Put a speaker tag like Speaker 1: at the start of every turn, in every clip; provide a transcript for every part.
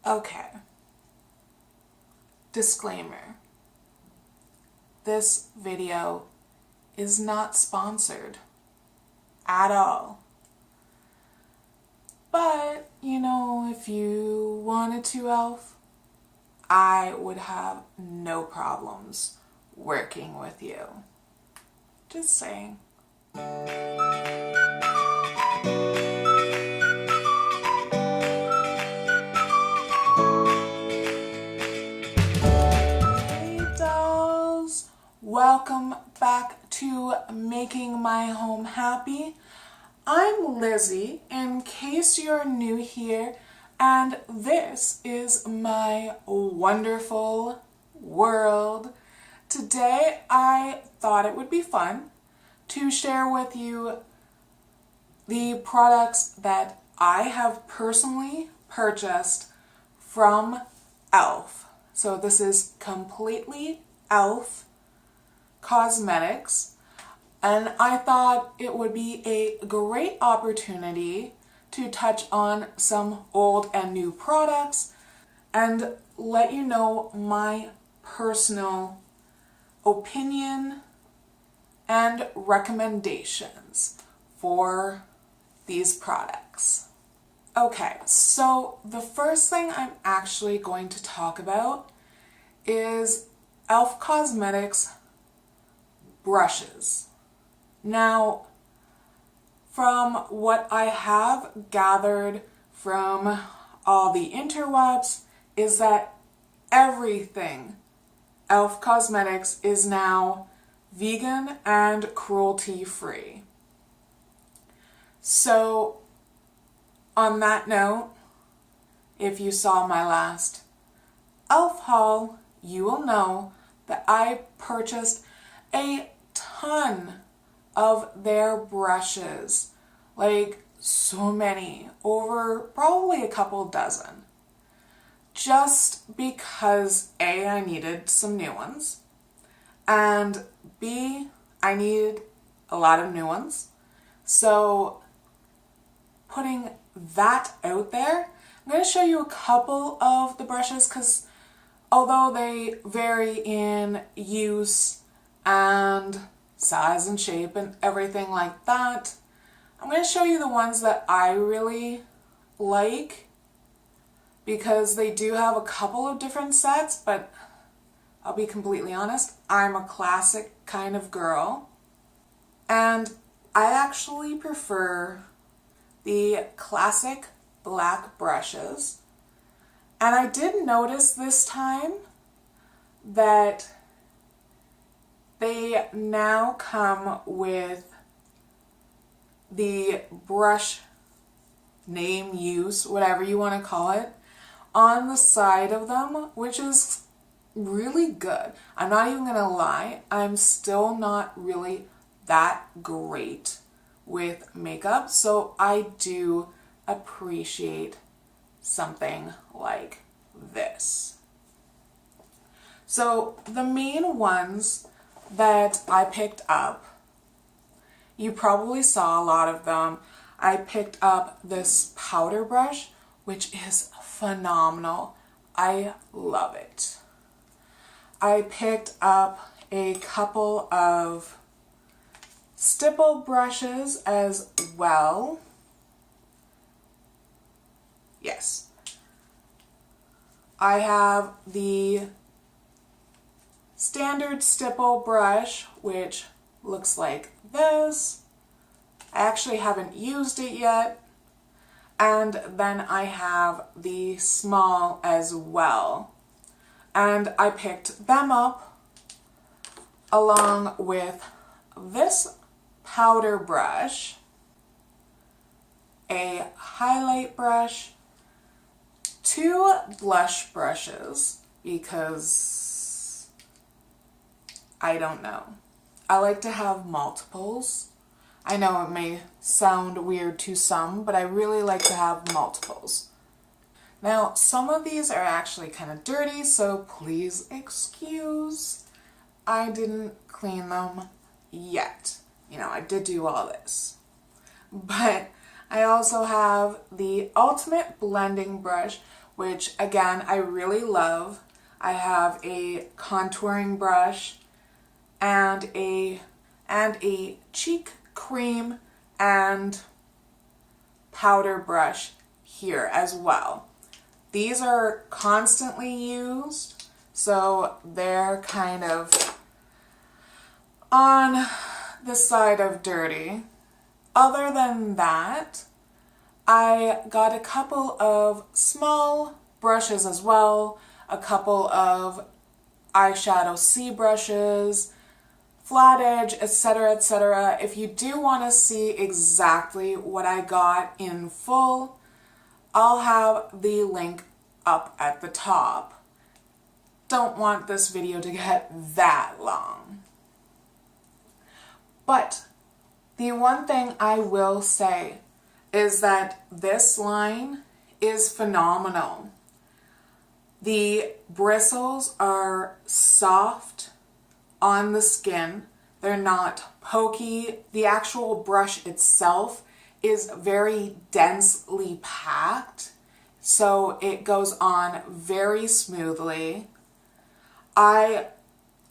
Speaker 1: Okay. Disclaimer. This video is not sponsored at all. But, if you wanted to, Elf, I would have no problems working with you. Just saying. Hey dolls, welcome back to Making My Home Happy. I'm Lizzie, in case you're new here, and this is my wonderful world. Today I thought it would be fun to share with you the products that I have personally purchased from e.l.f. So this is completely e.l.f. cosmetics, and I thought it would be a great opportunity to touch on some old and new products and let you know my personal opinion and recommendations for these products. Okay, so the first thing I'm actually going to talk about is e.l.f. Cosmetics brushes. Now, from what I have gathered from all the interwebs is that everything e.l.f. Cosmetics is now vegan and cruelty-free. So, on that note, if you saw my last e.l.f. haul, you will know that I purchased a ton of their brushes. Like, so many. Over probably a couple dozen. Just because A, I needed some new ones, and B, I needed a lot of new ones. So, putting that out there, I'm going to show you a couple of the brushes because although they vary in use and size and shape and everything like that, I'm going to show you the ones that I really like because they do have a couple of different sets, but I'll be completely honest, I'm a classic kind of girl, and I actually prefer the classic black brushes. And I did notice this time that they now come with the brush name use, whatever you want to call it, on the side of them, which is really good. I'm not even going to lie, I'm still not really that great with makeup, so I do appreciate something like this. So the main ones that I picked up, you probably saw a lot of them. I picked up this powder brush, which is phenomenal. I love it. I picked up a couple of stipple brushes as well. Yes. I have the standard stipple brush, which looks like this. I actually haven't used it yet. And then I have the small as well. And I picked them up along with this powder brush, a highlight brush, two blush brushes, because I don't know. I like to have multiples. I know it may sound weird to some, but I really like to have multiples. Now, some of these are actually kind of dirty, so please excuse. I didn't clean them yet. I did do all this. But I also have the Ultimate Blending Brush, which again, I really love. I have a contouring brush and a cheek cream and powder brush here as well. These are constantly used, so they're kind of on the side of dirty. Other than that, I got a couple of small brushes as well, a couple of eyeshadow C brushes, flat edge, etc., etc. If you do want to see exactly what I got in full, I'll have the link up at the top. Don't want this video to get that long. But the one thing I will say is that this line is phenomenal. The bristles are soft on the skin. They're not pokey. The actual brush itself is very densely packed, so it goes on very smoothly. I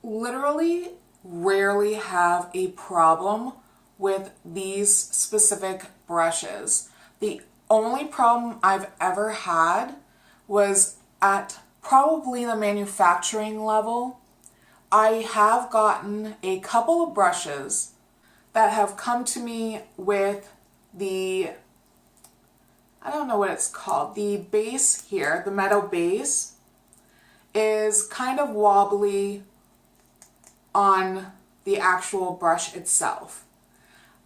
Speaker 1: literally rarely have a problem with these specific brushes. The only problem I've ever had was at probably the manufacturing level. I have gotten a couple of brushes that have come to me with the, I don't know what it's called, the base here, the metal base is kind of wobbly on the actual brush itself.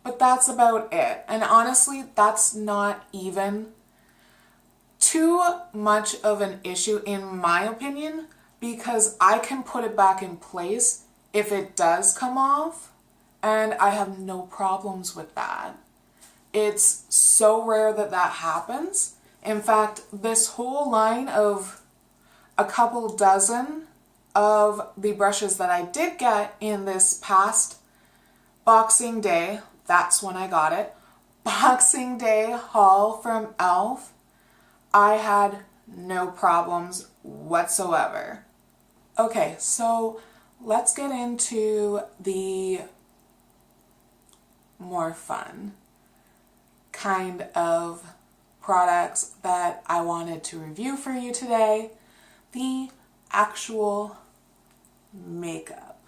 Speaker 1: But that's about it. And honestly, that's not even too much of an issue in my opinion, because I can put it back in place if it does come off, and I have no problems with that. It's so rare that that happens. In fact, this whole line of a couple dozen of the brushes that I did get in this past Boxing Day, that's when I got it, Boxing Day haul from e.l.f., I had no problems whatsoever. Okay, so let's get into the more fun kind of products that I wanted to review for you today. The actual makeup.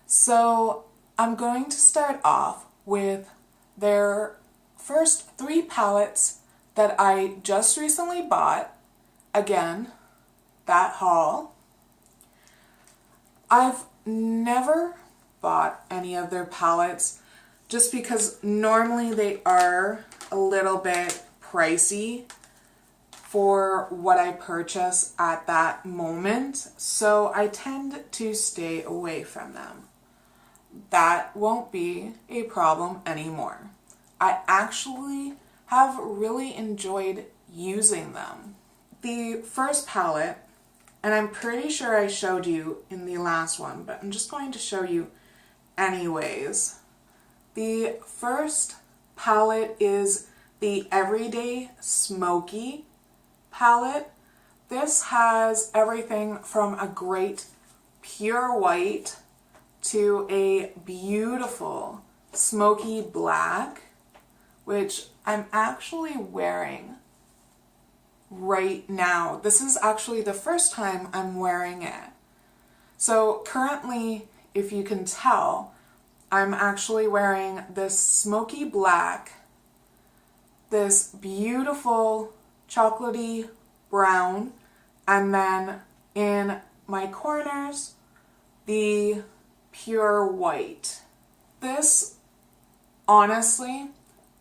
Speaker 1: So I'm going to start off with their first 3 palettes that I just recently bought. Again, that haul. I've never bought any of their palettes just because normally they are a little bit pricey for what I purchase at that moment, so I tend to stay away from them. That won't be a problem anymore. I actually have really enjoyed using them. The first palette, and I'm pretty sure I showed you in the last one, but I'm just going to show you anyways. The first palette is the Everyday Smoky palette. This has everything from a great pure white to a beautiful smoky black, which I'm actually wearing right now. This is actually the first time I'm wearing it. So currently, if you can tell, I'm actually wearing this smoky black, this beautiful chocolatey brown, and then in my corners, the pure white. This, honestly,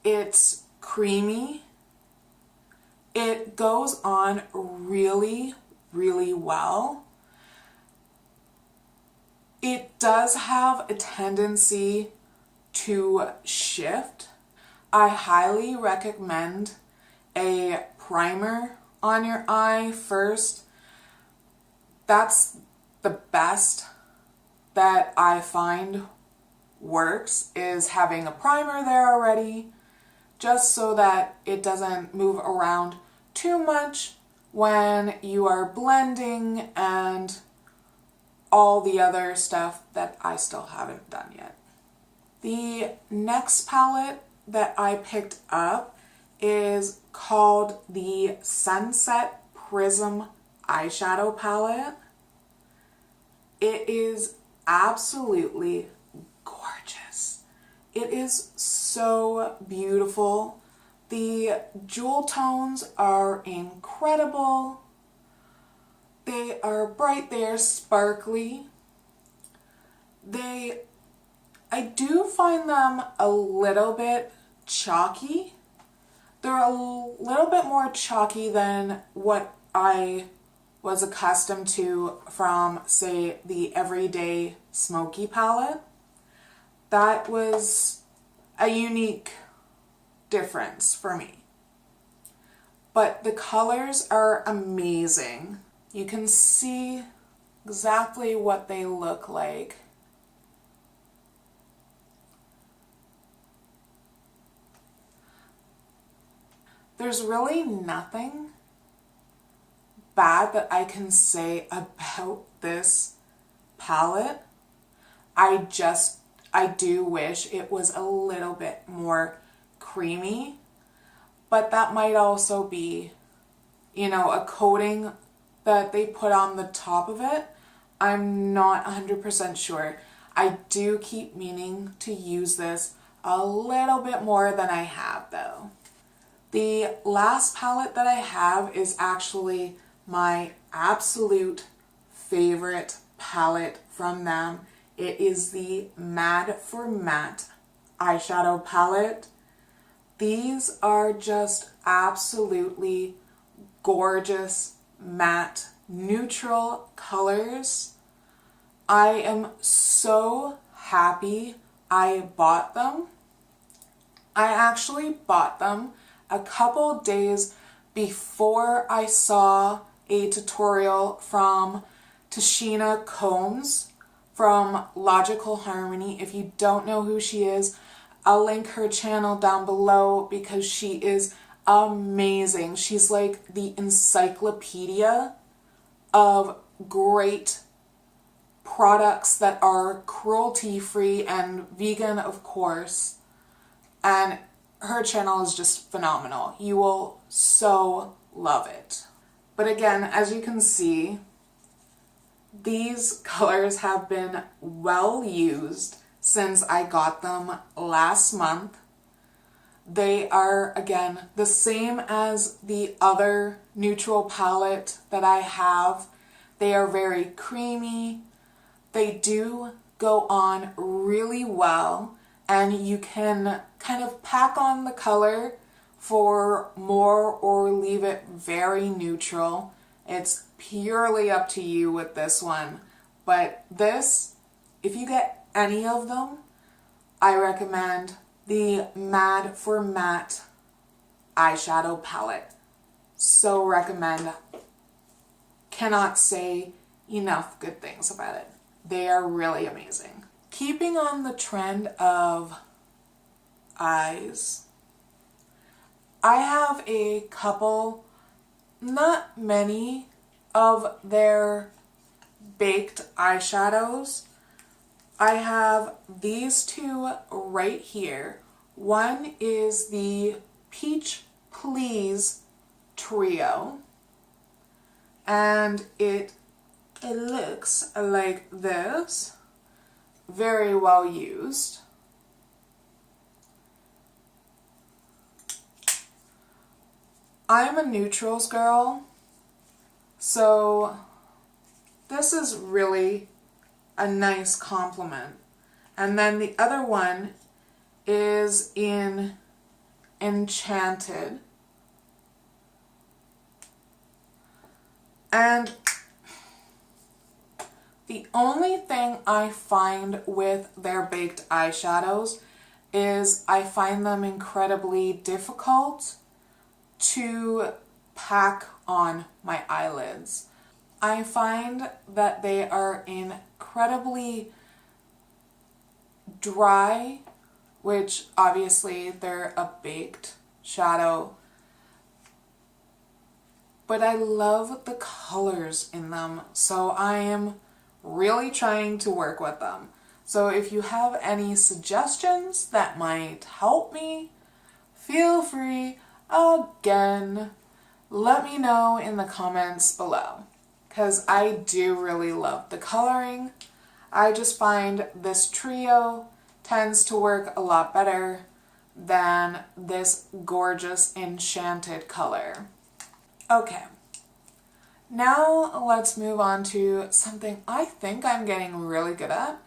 Speaker 1: it's creamy. It goes on really, really well. It does have a tendency to shift. I highly recommend a primer on your eye first. That's the best that I find works, is having a primer there already. just so that it doesn't move around too much when you are blending and all the other stuff that I still haven't done yet. The next palette that I picked up is called the Sunset Prism eyeshadow palette. It is absolutely gorgeous. It is so beautiful. The jewel tones are incredible. They are bright, they are sparkly. I do find them a little bit chalky. They're a little bit more chalky than what I was accustomed to from, say, the Everyday Smoky palette. That was a unique difference for me. But the colors are amazing. You can see exactly what they look like. There's really nothing bad that I can say about this palette. I do wish it was a little bit more creamy, but that might also be, a coating that they put on the top of it. I'm not 100% sure. I do keep meaning to use this a little bit more than I have though. The last palette that I have is actually my absolute favorite palette from them. It is the Mad for Matte eyeshadow palette. These are just absolutely gorgeous matte neutral colors. I am so happy I bought them. I actually bought them a couple days before I saw a tutorial from Tashina Combs from Logical Harmony. If you don't know who she is, I'll link her channel down below because she is amazing. She's like the encyclopedia of great products that are cruelty-free and vegan, of course. And her channel is just phenomenal. You will so love it. But again, as you can see, these colors have been well used since I got them last month. They are, again, the same as the other neutral palette that I have. They are very creamy. They do go on really well, and you can kind of pack on the color for more or leave it very neutral. It's purely up to you with this one. But this, if you get any of them, I recommend the Mad for Matte eyeshadow palette. So recommend. Cannot say enough good things about it. They are really amazing. Keeping on the trend of eyes, I have a couple, not many, of their baked eyeshadows. I have these two right here. One is the Peach Please Trio, and it looks like this. Very well used. I'm a neutrals girl, so this is really a nice compliment. And then the other one is in Enchanted. And the only thing I find with their baked eyeshadows is I find them incredibly difficult to pack on my eyelids. I find that they are incredibly dry which obviously they're a baked shadow. But I love the colors in them, so I am really trying to work with them. So if you have any suggestions that might help me, feel free, again, let me know in the comments below, because I do really love the coloring. I just find this trio tends to work a lot better than this gorgeous enchanted color. Okay, now let's move on to something I think I'm getting really good at,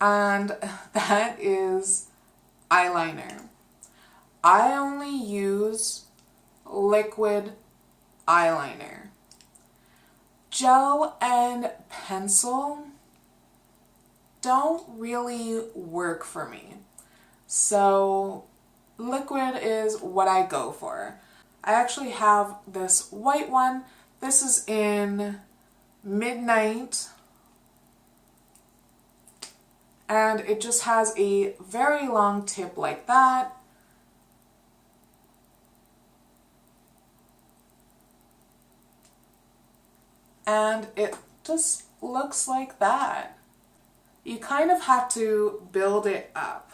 Speaker 1: and that is eyeliner. I only use liquid eyeliner. Gel and pencil don't really work for me, so liquid is what I go for. I actually have this white one. This is in Midnight, and it just has a very long tip like that. And it just looks like that. You kind of have to build it up.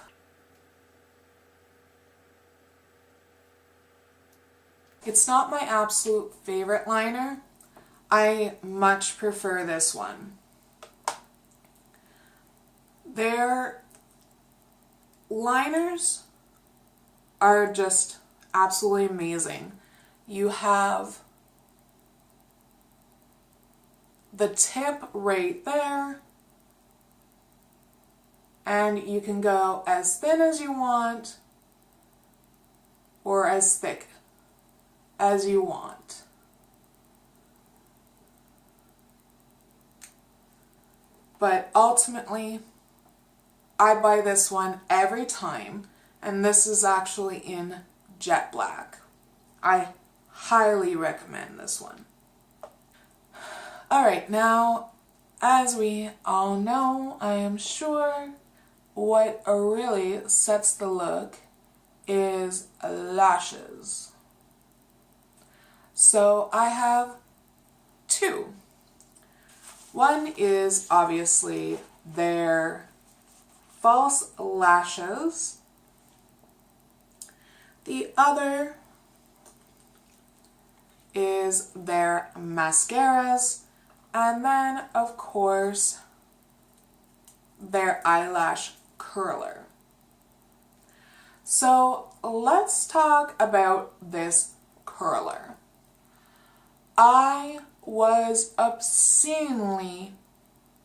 Speaker 1: It's not my absolute favorite liner. I much prefer this one. Their liners are just absolutely amazing. You have the tip right there, and you can go as thin as you want or as thick as you want. But ultimately, I buy this one every time, and this is actually in jet black. I highly recommend this one. Alright, now, as we all know, I am sure, what really sets the look is lashes. So I have two. One is obviously their false lashes. The other is their mascaras. And then, of course, their eyelash curler. So let's talk about this curler. I was obscenely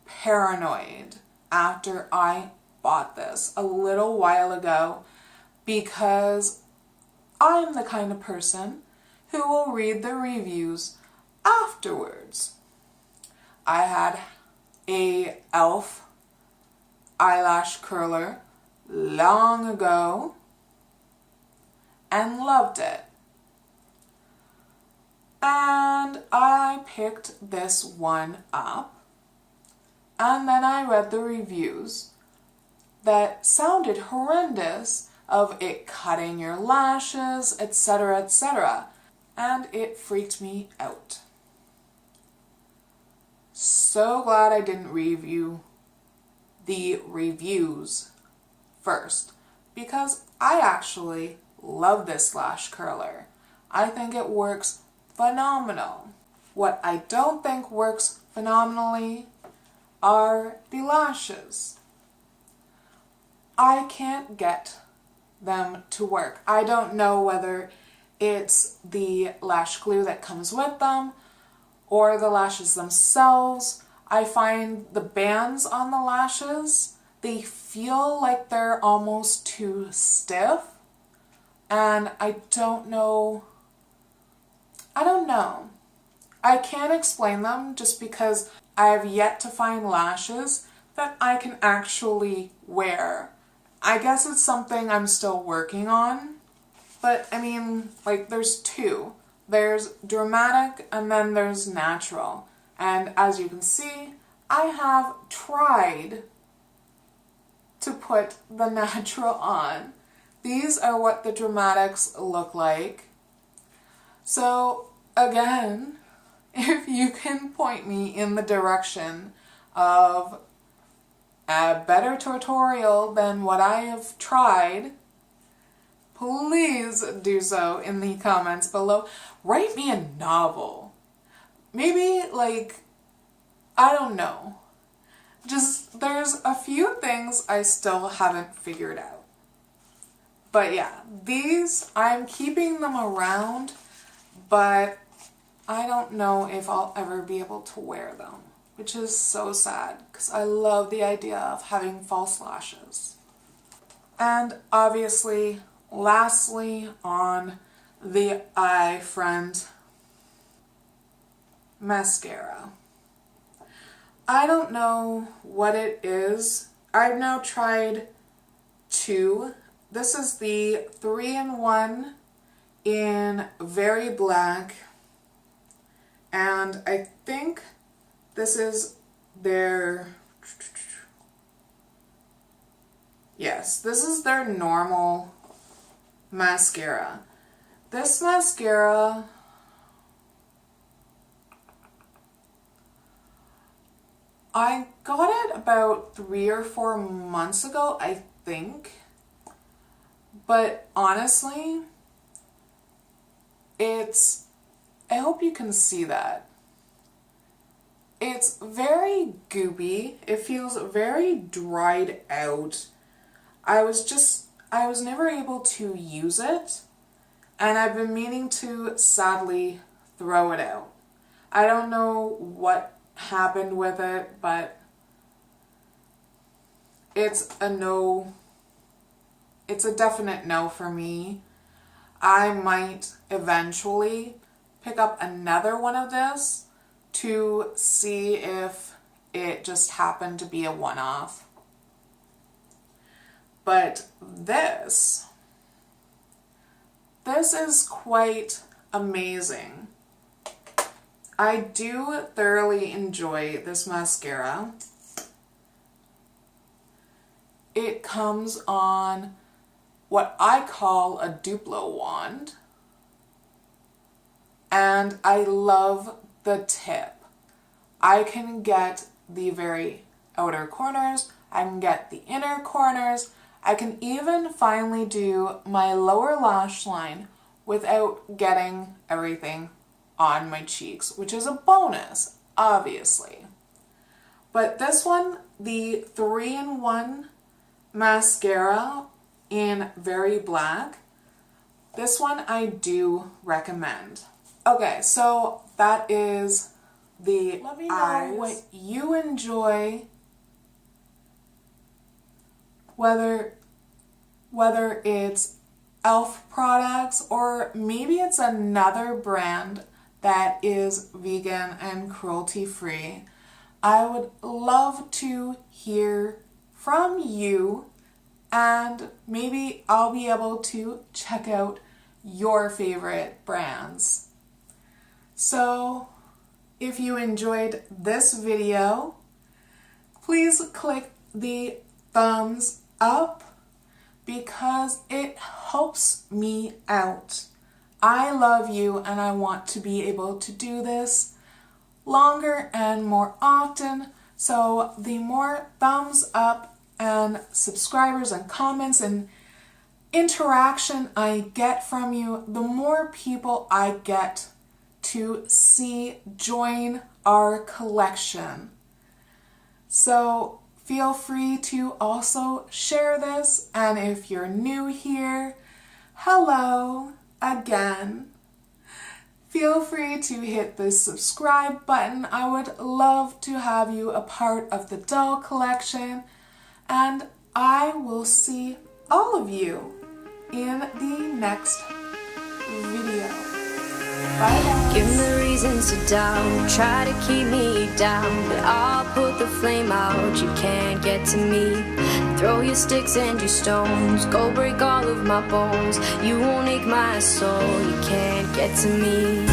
Speaker 1: paranoid after I bought this a little while ago, because I'm the kind of person who will read the reviews afterwards. I had a e.l.f. eyelash curler long ago and loved it. And I picked this one up, and then I read the reviews that sounded horrendous of it cutting your lashes, etc., etc., and it freaked me out. So glad I didn't review the reviews first, because I actually love this lash curler. I think it works phenomenal. What I don't think works phenomenally are the lashes. I can't get them to work. I don't know whether it's the lash glue that comes with them or the lashes themselves. I find the bands on the lashes, they feel like they're almost too stiff, and I don't know. I can't explain them, just because I have yet to find lashes that I can actually wear. I guess it's something I'm still working on, but I mean, like, there's two. There's dramatic and then there's natural. And as you can see, I have tried to put the natural on. These are what the dramatics look like. So again, if you can point me in the direction of a better tutorial than what I have tried, please do so in the comments below. Write me a novel. Maybe, like, I don't know. Just, there's a few things I still haven't figured out. But yeah, these, I'm keeping them around, but I don't know if I'll ever be able to wear them, which is so sad because I love the idea of having false lashes. And obviously, lastly on the eye front, mascara. I don't know what it is. I've now tried two. This is the 3-in-1 in Very Black, and I think this is their, yes, this is their normal mascara. This mascara, I got it about 3 or 4 months ago, I think. But honestly, I hope you can see that. It's very goopy. It feels very dried out. I was never able to use it, and I've been meaning to sadly throw it out. I don't know what happened with it, but it's a no. It's a definite no for me. I might eventually pick up another one of this to see if it just happened to be a one-off. But this is quite amazing. I do thoroughly enjoy this mascara. It comes on what I call a Duplo wand, and I love the tip. I can get the very outer corners, I can get the inner corners, I can even finally do my lower lash line without getting everything on my cheeks, which is a bonus, obviously. But this one, the 3-in-1 mascara in Very Black, this one I do recommend. Okay, so that is the Let me know eyes. What you enjoy, whether it's e.l.f. products or maybe it's another brand that is vegan and cruelty-free. I would love to hear from you, and maybe I'll be able to check out your favorite brands. So if you enjoyed this video, please click the thumbs up because it helps me out. I love you and I want to be able to do this longer and more often. So the more thumbs up and subscribers and comments and interaction I get from you, the more people I get to see join our collection. So feel free to also share this, and if you're new here, hello again. Feel free to hit the subscribe button. I would love to have you a part of the doll collection, and I will see all of you in the next video. Bye guys.
Speaker 2: Give me reasons to doubt, try to keep me down, but I'll put the flame out, you can't get to me. Throw your sticks and your stones, go break all of my bones, you won't ache my soul, you can't get to me.